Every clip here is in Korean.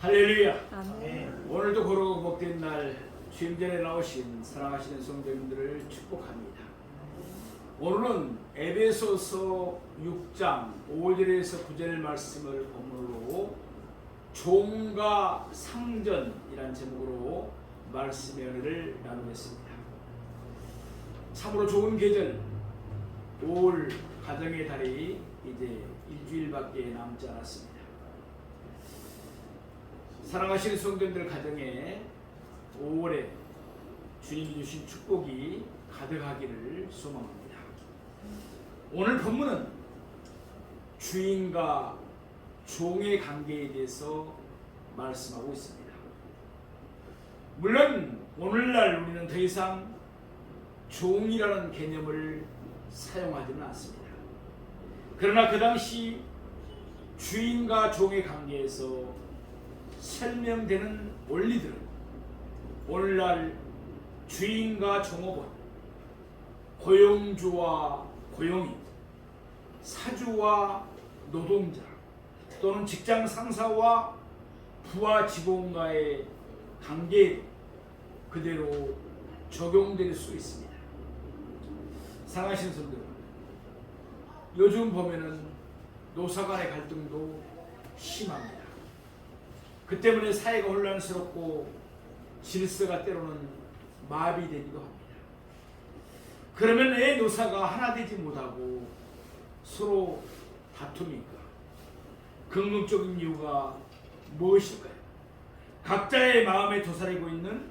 할렐루야. 아멘. 오늘도 거룩하고 복된 날 주임전에 나오신 사랑하시는 성도님들을 축복합니다. 오늘은 에베소서 6장 5절에서 9절 말씀을 본문으로 종과 상전이란 제목으로 말씀의 은혜를 나누겠습니다. 참으로 좋은 계절 5월 가정의 달이 이제 일주일밖에 남지 않았습니다. 사랑하시는 성도님들 가정에 5월에 주님이 주신 축복이 가득하기를 소망합니다. 오늘 본문은 주인과 종의 관계에 대해서 말씀하고 있습니다. 물론 오늘날 우리는 더 이상 종이라는 개념을 사용하지는 않습니다. 그러나 그 당시 주인과 종의 관계에서 설명되는 원리들은 오늘날 주인과 종업원, 고용주와 고용인, 사주와 노동자 또는 직장 상사와 부하 직원과의 관계에 그대로 적용될 수 있습니다. 사랑하시는 성도 여러분, 요즘 보면은 노사 간의 갈등도 심합니다. 그 때문에 사회가 혼란스럽고 질서가 때로는 마비되기도 합니다. 그러면 왜 노사가 하나 되지 못하고 서로 다툽니까? 근본적인 이유가 무엇일까요? 각자의 마음에 도사리고 있는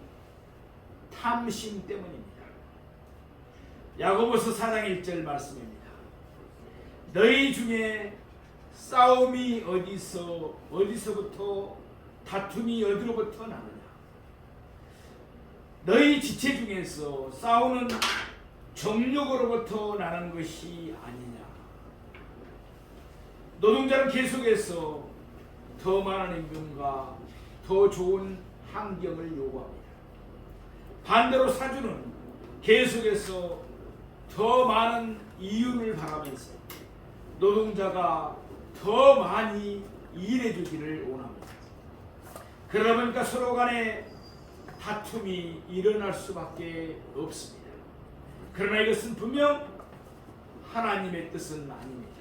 탐심 때문입니다. 야고보서 4장 1절 말씀입니다. 너희 중에 싸움이 어디서부터 다툼이 어디로부터 나느냐? 너희 지체 중에서 싸우는 정욕으로부터 나는 것이 아니냐? 노동자는 계속해서 더 많은 임금과 더 좋은 환경을 요구합니다. 반대로 사주는 계속해서 더 많은 이윤을 바라면서 노동자가 더 많이 일해주기를 원합니다. 그러다 보니까 서로 간에 다툼이 일어날 수밖에 없습니다. 그러나 이것은 분명 하나님의 뜻은 아닙니다.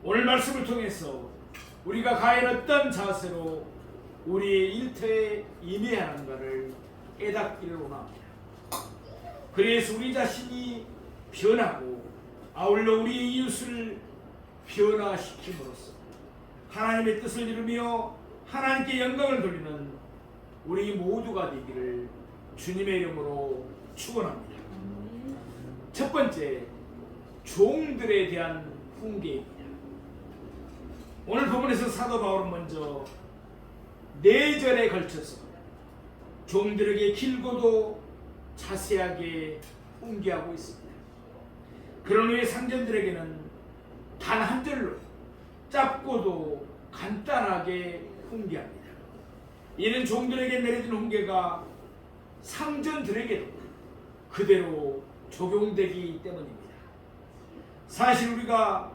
오늘 말씀을 통해서 우리가 과연 어떤 자세로 우리의 일터에 임해야 하는가를 깨닫기를 원합니다. 그래서 우리 자신이 변하고 아울러 우리의 이웃을 변화시킴으로써 하나님의 뜻을 이루며 하나님께 영광을 돌리는 우리 모두가 되기를 주님의 이름으로 축원합니다. 첫 번째, 종들에 대한 훈계입니다. 오늘 본문에서 사도 바울은 먼저 4절에 걸쳐서 종들에게 길고도 자세하게 훈계하고 있습니다. 그런 후에 상전들에게는 단 한 절로 짧고도 간단하게 훈계합니다. 이는 종들에게 내려진 훈계가 상전들에게도 그대로 적용되기 때문입니다. 사실 우리가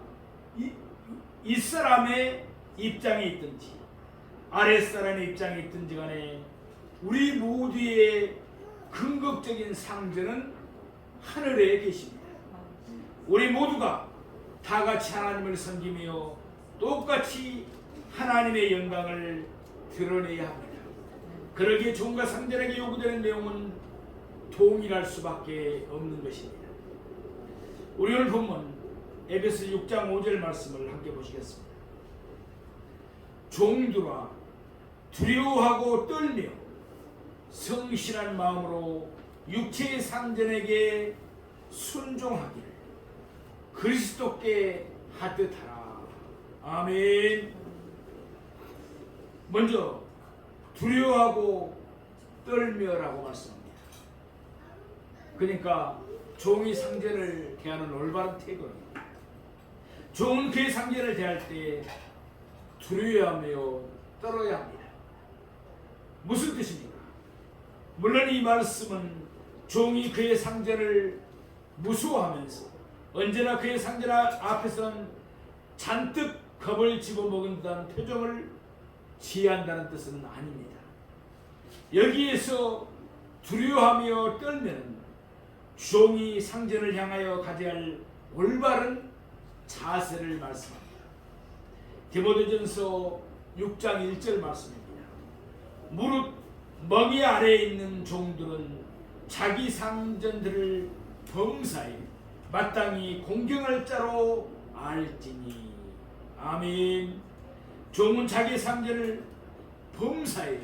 윗사람의 입장에 있든지 아랫사람의 입장에 있든지 간에 우리 모두의 근극적인 상전은 하늘에 계십니다. 우리 모두가 다 같이 하나님을 섬기며 똑같이 하나님의 영광을 드러내야 합니다. 그러기에 종과 상전에게 요구되는 내용은 동일할 수밖에 없는 것입니다. 우리 오늘 본문 에베소 6장 5절 말씀을 함께 보시겠습니다. 종들아 두려워하고 떨며 성실한 마음으로 육체의 상전에게 순종하기를 그리스도께 하듯하라. 아멘. 먼저 두려워하고 떨며라고 말씀합니다. 그러니까 종이 상전을 대하는 올바른 태도입니다. 종은 그의 상전을 대할 때 두려워하며 떨어야 합니다. 무슨 뜻입니까? 물론 이 말씀은 종이 그의 상전을 무서워하면서 언제나 그의 상전 앞에서는 잔뜩 겁을 집어먹은 듯한 표정을 지혜한다는 뜻은 아닙니다. 여기에서 두려워하며 떨면 종이 상전을 향하여 가져야 할 올바른 자세를 말씀합니다. 디모데전서 6장 1절 말씀입니다. 무릇 먹이 아래에 있는 종들은 자기 상전들을 범사에 마땅히 공경할 자로 알지니. 아멘. 종은 자기 상전을 범사에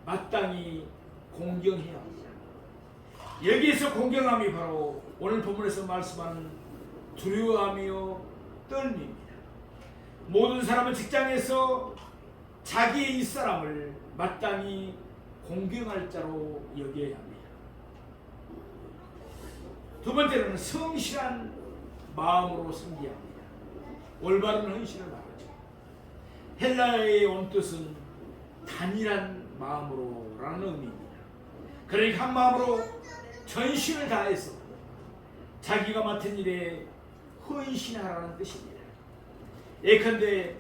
마땅히 공경해야 합니다. 여기에서 공경함이 바로 오늘 본문에서 말씀하는 두려워하며 떨림입니다. 모든 사람은 직장에서 자기의 윗사람을 마땅히 공경할 자로 여겨야 합니다. 두 번째로는 성실한 마음으로 섬겨야 합니다. 올바른 헌신을 말하죠. 헬라어의 원뜻은 단일한 마음으로라는 의미입니다. 그러니까 한 마음으로 전심을 다해서 자기가 맡은 일에 헌신하라는 뜻입니다. 예컨대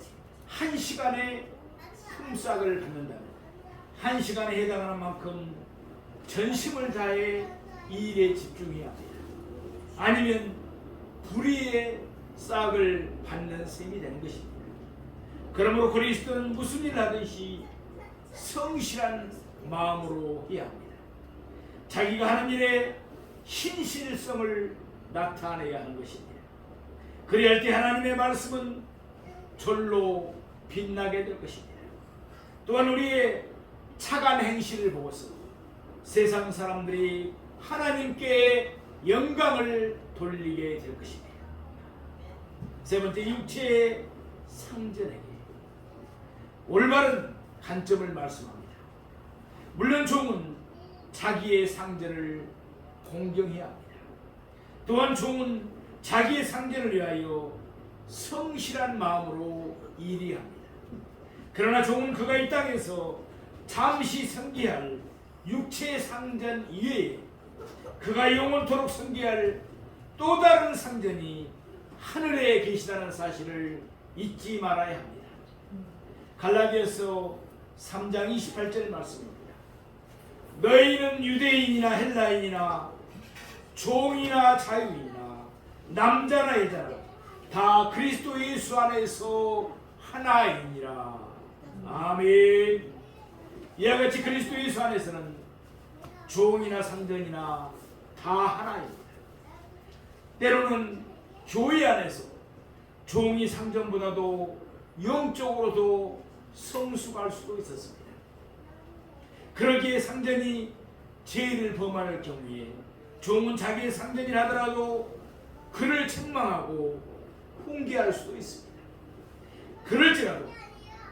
1시간의 품삯을 받는다면 1시간에 해당하는 만큼 전심을 다해 이 일에 집중해야 합니다. 아니면 불의의 싹을 받는 셈이 되는 것입니다. 그러므로 그리스도는 무슨 일을 하든지 성실한 마음으로 해야 합니다. 자기가 하는 일에 신실성을 나타내야 하는 것입니다. 그리할 때 하나님의 말씀은 절로 빛나게 될 것입니다. 또한 우리의 착한 행실을 보고서 세상 사람들이 하나님께 영광을 돌리게 될 것입니다. 세 번째, 육체의 상전에게 올바른 관점을 말씀합니다. 물론 종은 자기의 상전을 공경해야 합니다. 또한 종은 자기의 상전을 위하여 성실한 마음으로 일해야 합니다. 그러나 종은 그가 이 땅에서 잠시 섬겨야 할 육체의 상전 이외에 그가 영원토록 섬겨야 할 또 다른 상전이 하늘에 계시다는 사실을 잊지 말아야 합니다. 갈라디아서 3장 28절 말씀입니다. 너희는 유대인이나 헬라인이나 종이나 자유인이나 남자나 여자나 다 그리스도 예수 안에서 하나이니라. 아멘. 이와 같이 그리스도 예수 안에서는 종이나 상전이나 다 하나입니다. 때로는 교회 안에서 종이 상전보다도 영적으로도 성숙할 수도 있었습니다. 그러기에 상전이 죄를 범할 경우에 종은 자기의 상전이라 하더라도 그를 책망하고 훈계할 수도 있습니다. 그럴지라도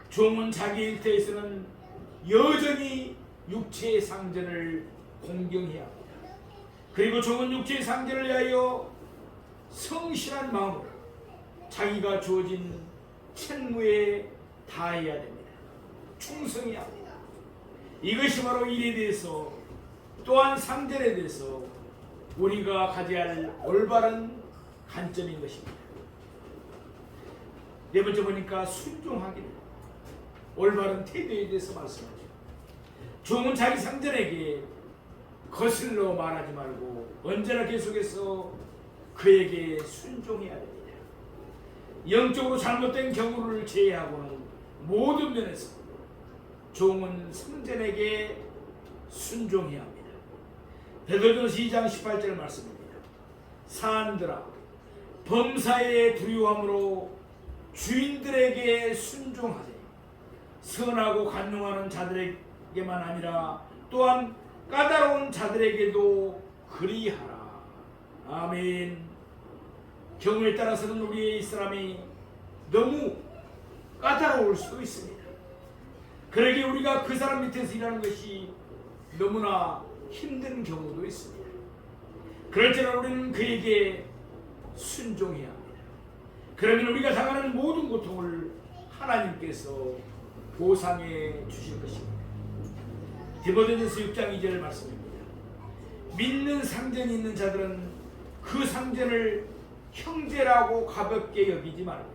종은 자기 일터에서는 여전히 육체의 상전을 공경해야 합니다. 그리고 종은 육체의 상전을 위하여 성실한 마음으로 자기가 주어진 책무에 다해야 됩니다. 충성해야 합니다. 이것이 바로 일에 대해서 또한 상전에 대해서 우리가 가져야 할 올바른 관점인 것입니다. 네 번째 보니까 순종하기를 올바른 태도에 대해서 말씀하죠. 종은 자기 상전에게 거슬러 말하지 말고 언제나 계속해서 그에게 순종해야 됩니다. 영적으로 잘못된 경우를 제외하고는 모든 면에서 종은 상전에게 순종해야 합니다. 베드로전서 2장 18절 말씀입니다. 사안들아 범사에 두려움으로 주인들에게 순종하세. 선하고 간용하는 자들에게만 아니라 또한 까다로운 자들에게도 그리하라. 아멘. 경우에 따라서는 우리의 이 사람이 너무 까다로울 수도 있습니다. 그러기에 우리가 그 사람 밑에서 일하는 것이 너무나 힘든 경우도 있습니다. 그럴 때는 우리는 그에게 순종해야 합니다. 그러면 우리가 당하는 모든 고통을 하나님께서 보상해 주실 것입니다. 디모데전서 6장 2절 말씀입니다. 믿는 상전이 있는 자들은 그 상전을 형제라고 가볍게 여기지 말고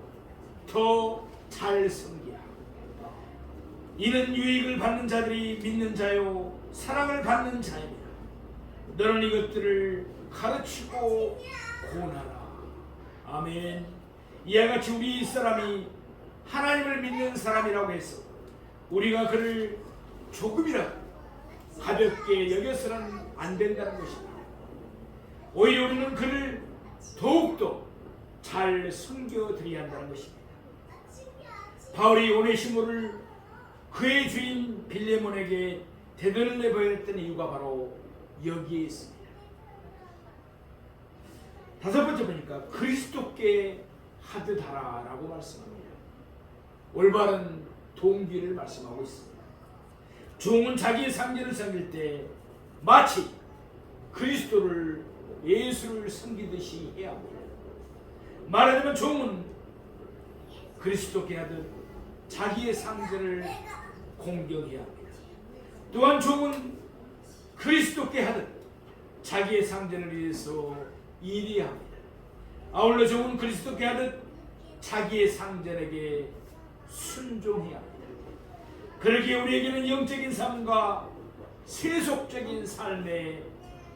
더 잘 섬기라. 이는 유익을 받는 자들이 믿는 자요 사랑을 받는 자입니다. 너는 이것들을 가르치고 권하라. 아멘. 이와 같이 우리 사람이 하나님을 믿는 사람이라고 해서 우리가 그를 조금이라도 가볍게 여겨서는 안 된다는 것입니다. 오히려 우리는 그를 더욱더 잘 섬겨드려야 한다는 것입니다. 바울이 오네시모를 그의 주인 빌레몬에게 대변을 내보냈던 이유가 바로 여기에 있습니다. 다섯 번째 보니까 그리스도께 하듯 하라라고 말씀합니다. 올바른 동기를 말씀하고 있습니다. 종은 자기의 상제를 섬길 때 마치 그리스도를 예수를 섬기듯이 해야 합니다. 말하자면 종은 그리스도께 하듯 자기의 상제를 공경해야 합니다. 또한 종은 그리스도께 하듯 자기의 상제를 위해서 일해야 합니다. 아울러 종은 그리스도께 하듯 자기의 상전에게 순종해야 합니다. 그러기에 우리에게는 영적인 삶과 세속적인 삶에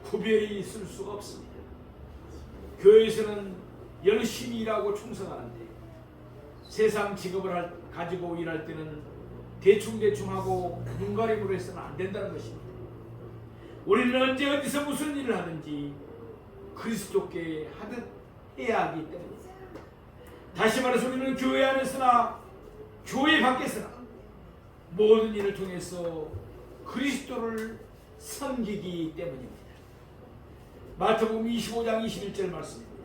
구별이 있을 수가 없습니다. 교회에서는 열심히 일하고 충성하는데 세상 직업을 가지고 일할 때는 대충대충 하고 눈가림으로 해서는 안 된다는 것입니다. 우리는 언제 어디서 무슨 일을 하든지 그리스도께 하듯 해야 하기 때문입니다. 다시 말해서 우리는 교회 안에서나 교회 밖에서나 모든 일을 통해서 그리스도를 섬기기 때문입니다. 마태복음 25장 21절 말씀입니다.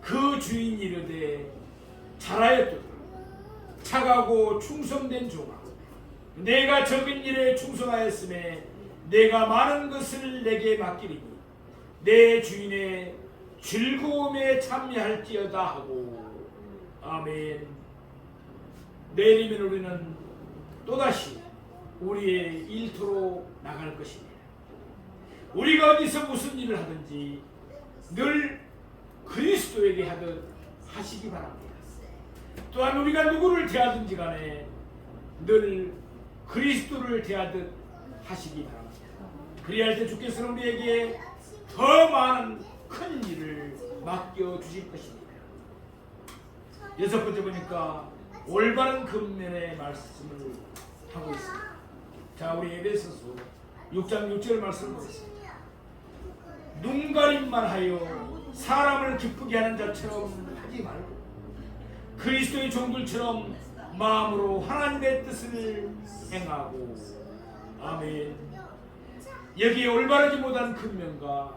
그 주인 이르되 잘하였도다 착하고 충성된 종아 내가 적은 일에 충성하였음에 내가 많은 것을 내게 맡기리니 내 주인의 즐거움에 참여할지어다 하고 아멘. 내일이면 우리는 또다시 우리의 일터로 나갈 것입니다. 우리가 어디서 무슨 일을 하든지 늘 그리스도에게 하듯 하시기 바랍니다. 또한 우리가 누구를 대하든지 간에 늘 그리스도를 대하듯 하시기 바랍니다. 그리할 때 주께서는 우리에게 더 많은 큰 일을 맡겨주실 것입니다. 여섯 번째 보니까 올바른 근면의 말씀을 하고 있습니다. 자, 우리 에베소서 6장 6절 말씀을 보겠습니다. 눈가림만 하여 사람을 기쁘게 하는 자처럼 하지 말고 그리스도의 종들처럼 마음으로 하나님의 뜻을 행하고 아멘. 여기에 올바르지 못한 근면과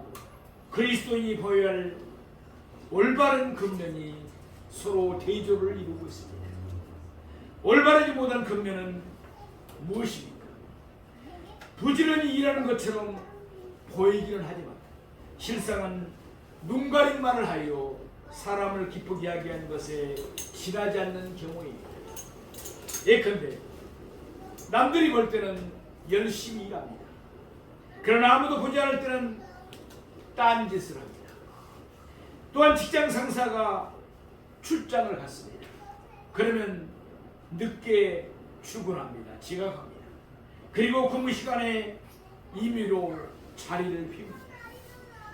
그리스도인이 보여야 할 올바른 근면이 서로 대조를 이루고 있습니다. 올바르지 못한 근면은 무엇입니까? 부지런히 일하는 것처럼 보이기는 하지만 실상은 눈가림만을 하여 사람을 기쁘게 하게 하는 것에 지나지 않는 경우입니다. 예컨대 남들이 볼 때는 열심히 일합니다. 그러나 아무도 보지 않을 때는 딴짓을 합니다. 또한 직장 상사가 출장을 갔습니다. 그러면 늦게 출근합니다. 지각합니다. 그리고 근무 시간에 임의로 자리를 비웁니다.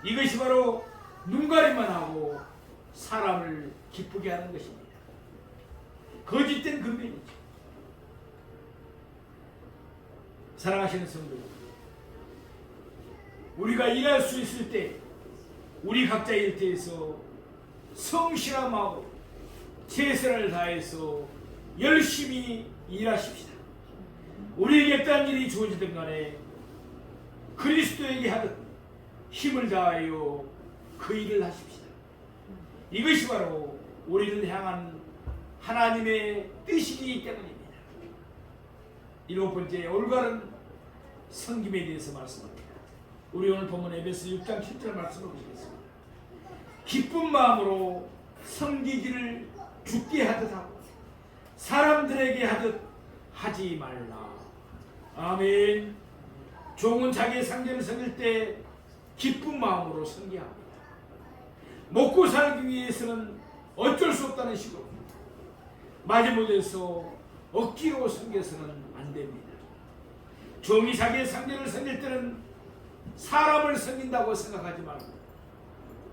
이것이 바로 눈가림만 하고 사람을 기쁘게 하는 것입니다. 거짓된 근면이죠. 사랑하시는 성도, 우리가 일할 수 있을 때 우리 각자 일터에서 성실한 마음으로 최선을 다해서 열심히 일하십시다. 우리에게 어떤 일이 주어지든 간에 그리스도에게 하듯 힘을 다하여 그 일을 하십시다. 이것이 바로 우리를 향한 하나님의 뜻이기 때문입니다. 일곱 번째, 올바른 섬김에 대해서 말씀합니다. 우리 오늘 본문 에베소 6장 7절 말씀을 보시겠습니다. 기쁜 마음으로 섬기기를 주께 하듯 하고 사람들에게 하듯 하지 말라. 아멘. 종은 자기의 상전을 섬길 때 기쁜 마음으로 섬겨야 합니다. 먹고 살기 위해서는 어쩔 수 없다는 식으로 마지못해서 억지로 섬겨서는 안 안 됩니다. 종이 자기의 상대를 섬길 때는 사람을 섬긴다고 생각하지 말고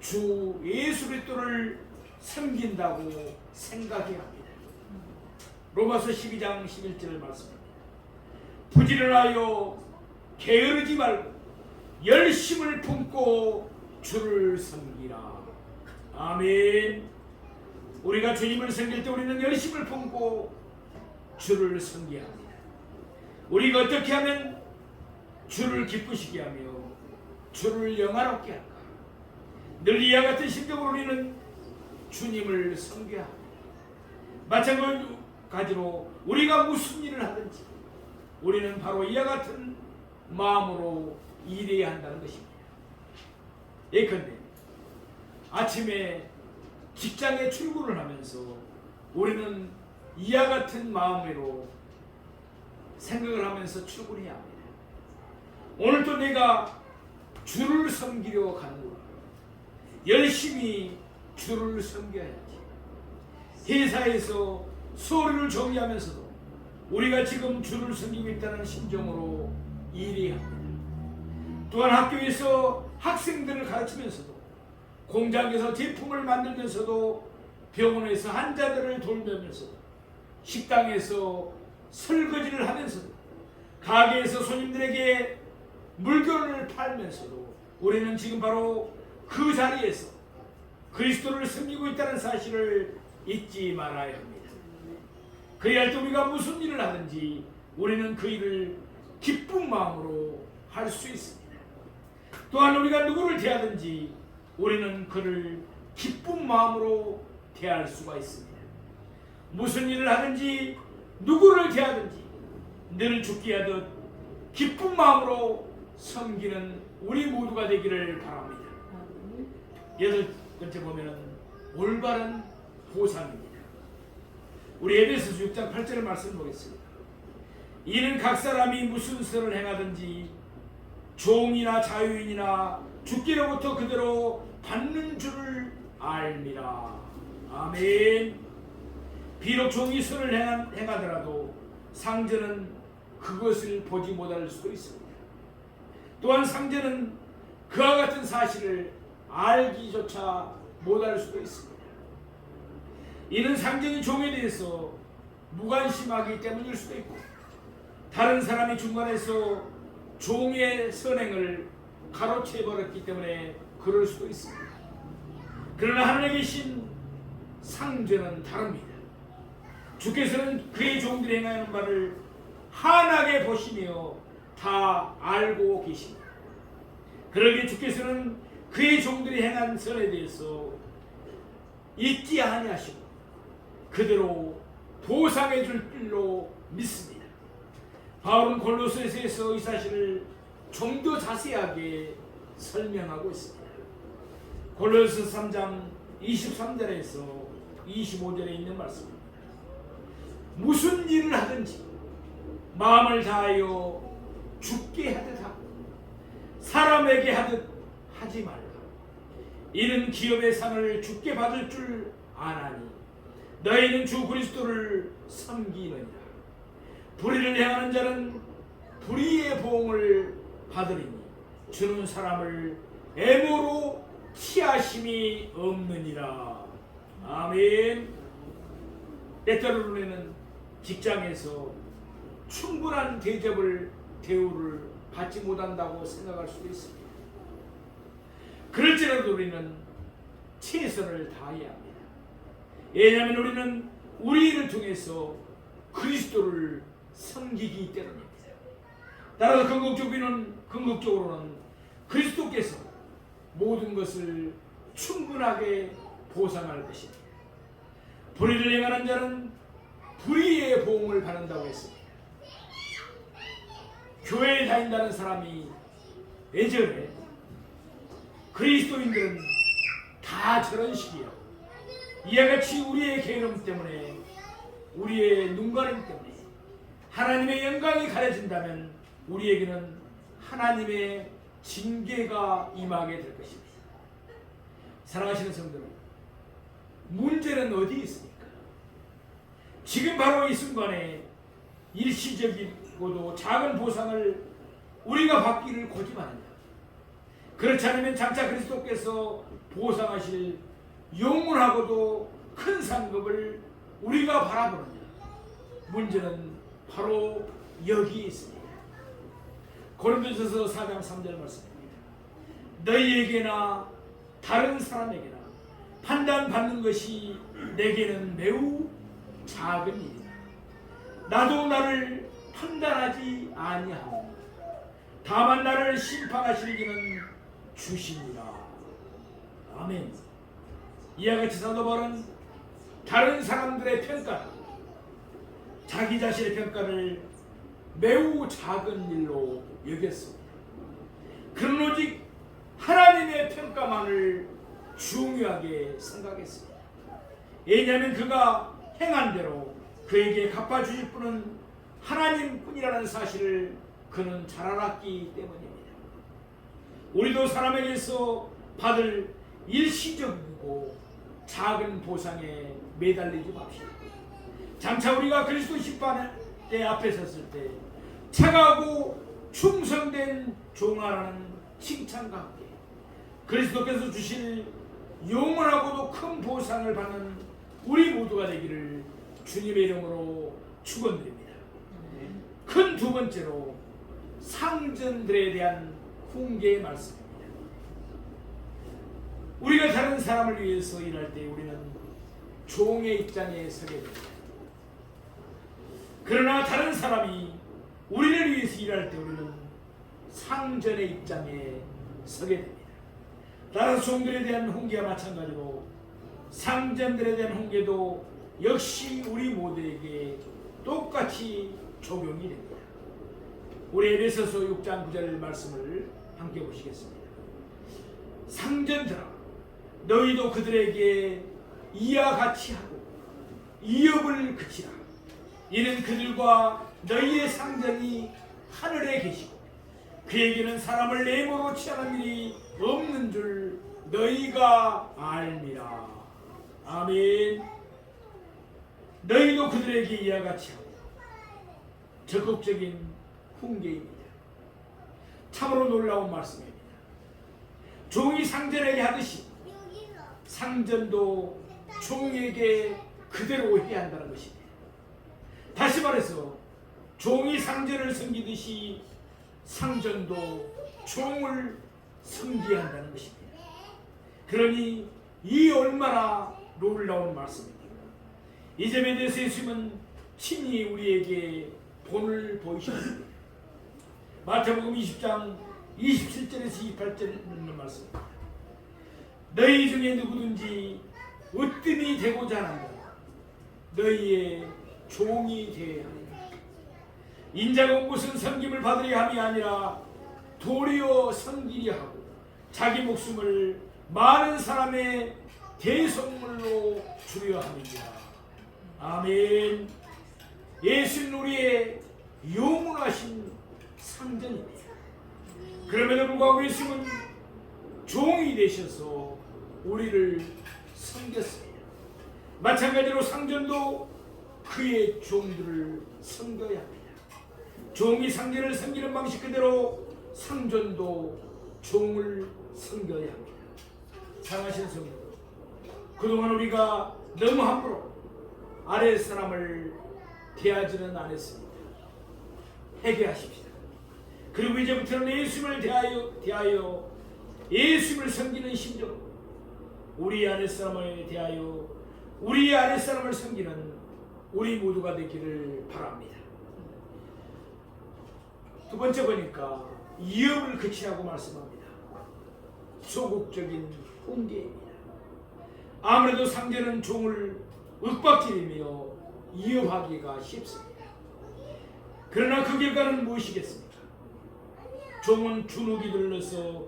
주 예수 그리스도를 섬긴다고 생각해야 합니다. 로마서 12장 11절 말씀입니다. 부지런하여 게으르지 말고 열심을 품고 주를 섬기라. 아멘. 우리가 주님을 섬길 때 우리는 열심을 품고 주를 섬겨야 합니다. 우리가 어떻게 하면 주를 기쁘시게 하며 주를 영화롭게 할까? 늘 이와 같은 심정으로 우리는 주님을 섬겨야 합니다. 마찬가지로 우리가 무슨 일을 하든지 우리는 바로 이와 같은 마음으로 일해야 한다는 것입니다. 예컨대 아침에 직장에 출근을 하면서 우리는 이와 같은 마음으로 생각을 하면서 출근해야 합니다. 오늘도 내가 주를 섬기려 가는구나. 열심히 주를 섬겨야지. 회사에서 서류를 정리하면서도 우리가 지금 주를 섬기고 있다는 심정으로 일해야 합니다. 또한 학교에서 학생들을 가르치면서도 공장에서 제품을 만들면서도 병원에서 환자들을 돌보면서도 식당에서 설거지를 하면서도 가게에서 손님들에게 물건을 팔면서도 우리는 지금 바로 그 자리에서 그리스도를 섬기고 있다는 사실을 잊지 말아야 합니다. 그래야 할 때 우리가 무슨 일을 하든지 우리는 그 일을 기쁜 마음으로 할 수 있습니다. 또한 우리가 누구를 대하든지 우리는 그를 기쁜 마음으로 대할 수가 있습니다. 무슨 일을 하든지 누구를 대하든지 늘 죽게 하듯 기쁜 마음으로 섬기는 우리 모두가 되기를 바랍니다. 여덟 번째 보면은 올바른 보상입니다. 우리 에베소서 6장 8절의 말씀을 보겠습니다. 이는 각 사람이 무슨 선을 행하든지 종이나 자유인이나 주께로부터 그대로 받는 줄을 알미라. 아멘. 비록 종이 선을 행하더라도 상전은 그것을 보지 못할 수도 있습니다. 또한 상전은 그와 같은 사실을 알기조차 못할 수도 있습니다. 이는 상전이 종에 대해서 무관심하기 때문일 수도 있고 다른 사람이 중간에서 종의 선행을 가로채버렸기 때문에 그럴 수도 있습니다. 그러나 하늘에 계신 상전은 다릅니다. 주께서는 그의 종들이 행하는 바를 환하게 보시며 다 알고 계십니다. 그러기에 주께서는 그의 종들이 행한 선에 대해서 잊지 아니하시고 그대로 보상해 줄 줄로 믿습니다. 바울은 골로새서에서 이 사실을 좀 더 자세하게 설명하고 있습니다. 골로새서 3장 23절에서 25절에 있는 말씀입니다. 무슨 일을 하든지 마음을 다하여 주께 하듯 하고 사람에게 하듯 하지 말라. 이는 기업의 상을 주께 받을 줄 아나니 너희는 주 그리스도를 섬기느니라. 불의를 행하는 자는 불의의 보응을 받으리니 주는 사람을 애모로 취하심이 없느니라. 아멘. 때때로 우리는 직장에서 충분한 대우를 받지 못한다고 생각할 수도 있습니다. 그럴지라도 우리는 최선을 다해야 합니다. 왜냐하면 우리는 우리 일을 통해서 그리스도를 섬기기 때문입니다. 따라서 궁극적으로는 그리스도께서 모든 것을 충분하게 보상할 것입니다. 불의를 행하는 자는 불의의 보응을 받는다고 했습니다. 교회에 다닌다는 사람이 예전에 그리스도인들은 다 저런 식이야. 이와 같이 우리의 게으름 때문에 우리의 눈가림 때문에 하나님의 영광이 가려진다면 우리에게는 하나님의 징계가 임하게 될 것입니다. 사랑하시는 성도 여러분, 문제는 어디에 있습니까? 지금 바로 이 순간에 일시적인 깊고도 작은 보상을 우리가 받기를 고집하느냐? 그렇지 않으면 장차 그리스도께서 보상하실 영원하고도 큰 상급을 우리가 바라보느냐? 문제는 바로 여기에 있습니다. 고린도전서 4장 3절 말씀입니다. 너희에게나 다른 사람에게나 판단받는 것이 내게는 매우 작은 일이다. 나도 나를 판단하지 아니하노. 다만 나를 심판하실 이는 주시니라. 아멘. 이와 같이 사도 바울은 다른 사람들의 평가, 자기 자신의 평가를 매우 작은 일로 여겼습니다. 그는 오직 하나님의 평가만을 중요하게 생각했습니다. 왜냐하면 그가 행한 대로 그에게 갚아주실 분은 하나님뿐이라는 사실을 그는 잘 알았기 때문입니다. 우리도 사람에게서 받을 일시적이고 작은 보상에 매달리지 맙시다. 장차 우리가 그리스도 심판대 앞에 섰을 때 차가고 충성된 종아라는 칭찬과 함께 그리스도께서 주실 영원하고도 큰 보상을 받는 우리 모두가 되기를 주님의 이름으로 축원드립니다. 큰 두 번째로 상전들에 대한 훈계의 말씀입니다. 우리가 다른 사람을 위해서 일할 때 우리는 종의 입장에 서게 됩니다. 그러나 다른 사람이 우리를 위해서 일할 때 우리는 상전의 입장에 서게 됩니다. 따라서 종들에 대한 훈계와 마찬가지로 상전들에 대한 훈계도 역시 우리 모두에게 똑같이 적용이 됩니다. 우리 에베소서 6장 9절 말씀을 함께 보시겠습니다. 상전들아 너희도 그들에게 이와 같이 하고 이업을 그치라. 이는 그들과 너희의 상전이 하늘에 계시고 그에게는 사람을 내모로 취하는 일이 없는 줄 너희가 알미라. 아멘. 너희도 그들에게 이와 같이 하고 적극적인 훈계입니다. 참으로 놀라운 말씀입니다. 종이 상전에게 하듯이 상전도 종에게 그대로 해야 한다는 것입니다. 다시 말해서 종이 상전을 섬기듯이 상전도 종을 섬겨야 한다는 것입니다. 그러니 이 얼마나 놀라운 말씀입니까? 이 점에 대해서 예수님은 친히 우리에게 본을 보이셨습니다. 마태복음 20장 27절에서 28절 있는 말씀입니다. 너희 중에 누구든지 으뜸이 되고자 하는 너희의 종이 되어야 합니다. 인자가 온 것은 섬김을 받으려 함이 아니라 도리어 섬기려 하고 자기 목숨을 많은 사람의 대속물로 주려 함이니라. 아멘. 예수는 우리의 영원하신 상전입니다. 그럼에도 불구하고 예수는 종이 되셔서 우리를 섬겼습니다. 마찬가지로 상전도 그의 종들을 섬겨야 합니다. 종이 상전을 섬기는 방식 그대로 상전도 종을 섬겨야 합니다. 사랑하시는 성도, 그동안 우리가 너무 함부로 아래 사람을 대하지는 않았습니다. 회개하십시다. 그리고 이제부터는 예수님을 대하여 예수님을 섬기는 심정으로 우리 아랫사람에 대하여 우리의 아랫사람을 섬기는 우리 모두가 되기를 바랍니다. 두 번째 보니까 이업을 그치라고 말씀합니다. 소극적인 훈계입니다. 아무래도 상전은 종을 윽박지르며 이업하기가 쉽습니다. 그러나 그 결과는 무엇이겠습니까? 종은 주눅이 들러서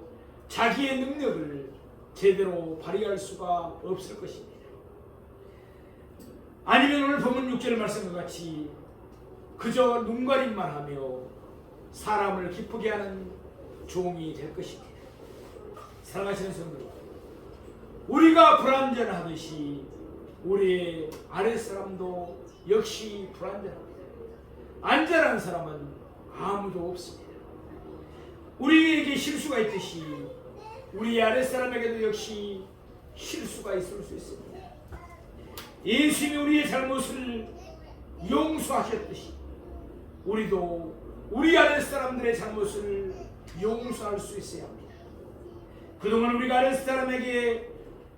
자기의 능력을 제대로 발휘할 수가 없을 것입니다. 아니면 오늘 본문 6절 말씀과 같이 그저 눈가림만 하며 사람을 기쁘게 하는 종이 될 것입니다. 사랑하시는 성도, 우리가 불완전하듯이 우리의 아랫사람도 역시 불완전합니다. 안전한 사람은 아무도 없습니다. 우리에게 실수가 있듯이 우리 아랫사람에게도 역시 실수가 있을 수 있습니다. 예수님이 우리의 잘못을 용서하셨듯이 우리도 우리 아랫사람들의 잘못을 용서할 수 있어야 합니다. 그동안 우리가 아랫사람에게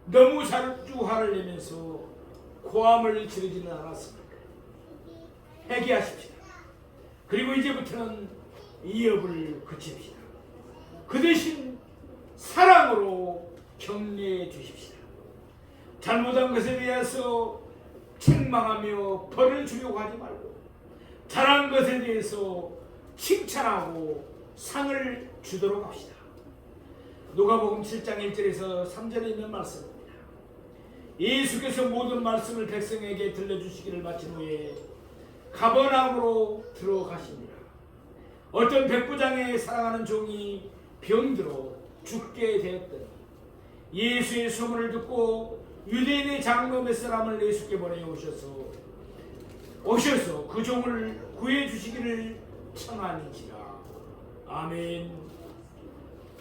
너무 자주 화를 내면서 고함을 지르지는 않았습니까? 회개하십시다. 그리고 이제부터는 이업을 그칩시다. 그 대신 사랑으로 격려해 주십시다. 잘못한 것에 대해서 책망하며 벌을 주려고 하지 말고 잘한 것에 대해서 칭찬하고 상을 주도록 합시다. 누가복음 7장 1절에서 3절에 있는 말씀입니다. 예수께서 모든 말씀을 백성에게 들려주시기를 마친 후에 가버나움으로 들어가십니다. 어떤 백부장의 사랑하는 종이 병들어 죽게 되었더니 예수의 소문을 듣고 유대인의 장로 몇 사람을 예수께 보내어 오셔서 그 종을 구해 주시기를 청하니지라. 아멘.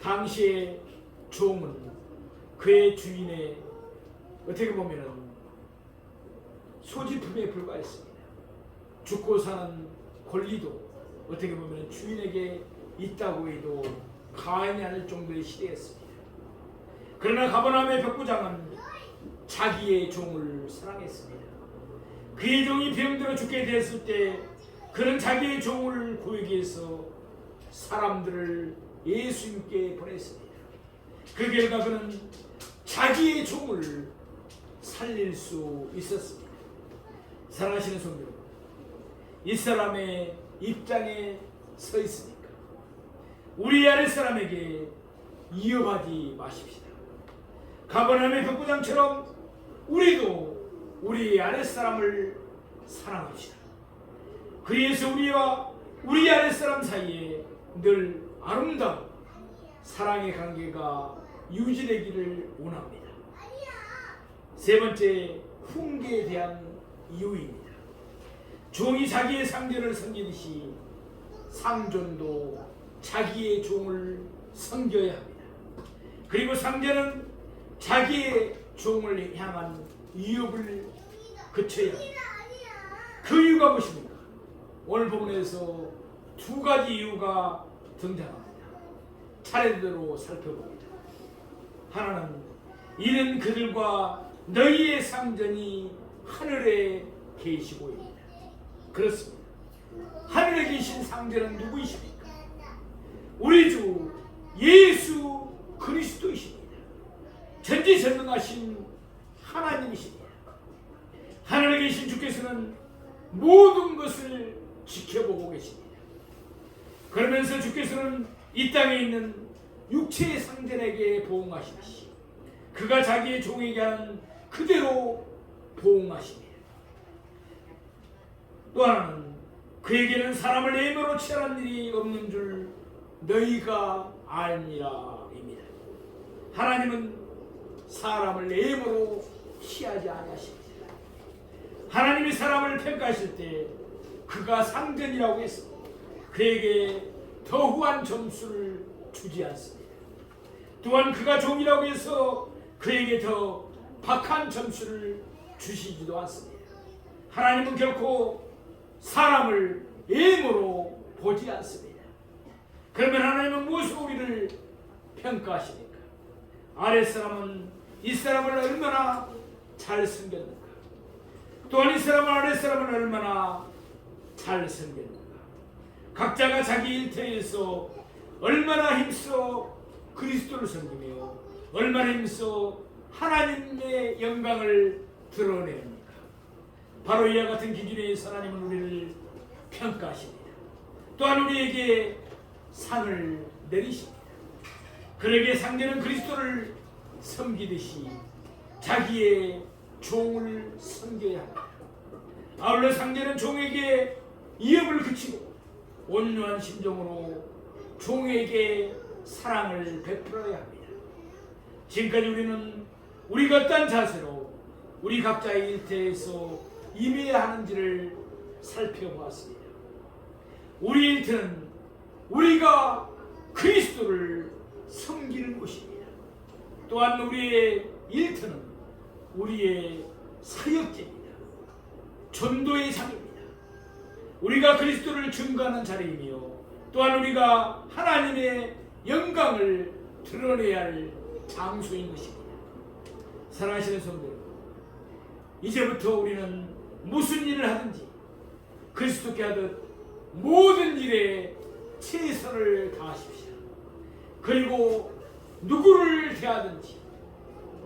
당시의 종은 그의 주인의 어떻게 보면은 소지품에 불과했습니다. 죽고 사는 권리도 어떻게 보면 주인에게 있다고 해도 과언이 아닐 정도의 시대였습니다. 그러나 가버나움의 백부장은 자기의 종을 사랑했습니다. 그의 종이 병들어 죽게 되었을 때 그는 자기의 종을 구하기 위해서 사람들을 예수님께 보냈습니다. 그 결과 그는 자기의 종을 살릴 수 있었습니다. 사랑하시는 성도 여러분, 이 사람의 입장에 서 있으니까 우리 아랫사람에게 이어하지 마십시다. 가버나움의 백부장처럼 우리도 우리 아랫사람을 사랑합시다. 그래서 우리와 우리 아랫사람 사이에 늘 아름다운 사랑의 관계가 유지되기를 원합니다. 세 번째, 훈계에 대한 이유입니다. 종이 자기의 상전을 섬기듯이 상전도 자기의 종을 섬겨야 합니다. 그리고 상전은 자기의 종을 향한 위협을 그쳐야 합니다. 그 이유가 무엇입니까? 오늘 본문에서 두 가지 이유가 등장합니다. 차례대로 살펴봅니다. 하나는 이는 그들과 너희의 상전이 하늘에 계시고입니다. 그렇습니다. 하늘에 계신 상전은 누구이십니까? 우리 주 예수 그리스도이십니다. 전지전능하신 하나님이십니다. 하늘에 계신 주께서는 모든 것을 지켜보고 계십니다. 그러면서 주께서는 이 땅에 있는 육체의 상전에게 보응하시듯이 그가 자기의 종에게 하는 그대로 보응하십니다. 또 하나는 그에게는 사람을 예매로 취하는 일이 없는 줄 너희가 알미라입니다. 하나님은 사람을 예매로 취하지 아니하십니다. 하나님이 사람을 평가하실 때 그가 상전이라고 해서 그에게 더후한 점수를 주지 않습니다. 또한 그가 종이라고 해서 그에게 더 박한 점수를 주시지도 않습니다. 하나님은 결코 사람을 예물로 보지 않습니다. 그러면 하나님은 무엇으로 우리를 평가하십니까? 아랫사람은 이 사람을 얼마나 잘 섬겼는가? 또한 이 사람은 아랫사람을 얼마나 잘 섬겼는가? 각자가 자기 일터에서 얼마나 힘써 그리스도를 섬기며 얼마나 힘써 하나님의 영광을 드러내는가? 바로 이와 같은 기준에 하나님은 우리를 평가하십니다. 또한 우리에게 상을 내리십니다. 그에게 상전은 그리스도를 섬기듯이 자기의 종을 섬겨야 합니다. 아울러 상전은 종에게 이업을 그치고 온유한 심정으로 종에게 사랑을 베풀어야 합니다. 지금까지 우리는 우리가 어떤 자세로 우리 각자의 일터에서 임해야 하는지를 살펴보았습니다. 우리 일터는 우리가 그리스도를 섬기는 곳입니다. 또한 우리의 일터는 우리의 사역제입니다. 전도의 장입니다. 우리가 그리스도를 증거하는 자리이며 또한 우리가 하나님의 영광을 드러내야 할 장소인 것입니다. 사랑하시는 성도 여러분, 이제부터 우리는 무슨 일을 하든지 그리스도께 하듯 모든 일에 최선을 다하십시오. 그리고 누구를 대하든지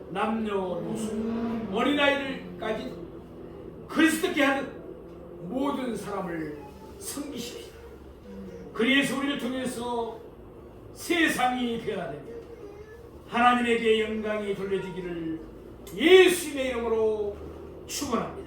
남녀노소 어린아이들까지 그리스도께 하듯 모든 사람을 섬기십시오. 그리해서 우리를 통해서 세상이 변화되며 하나님에게 영광이 돌려지기를 예수님의 이름으로 축원합니다.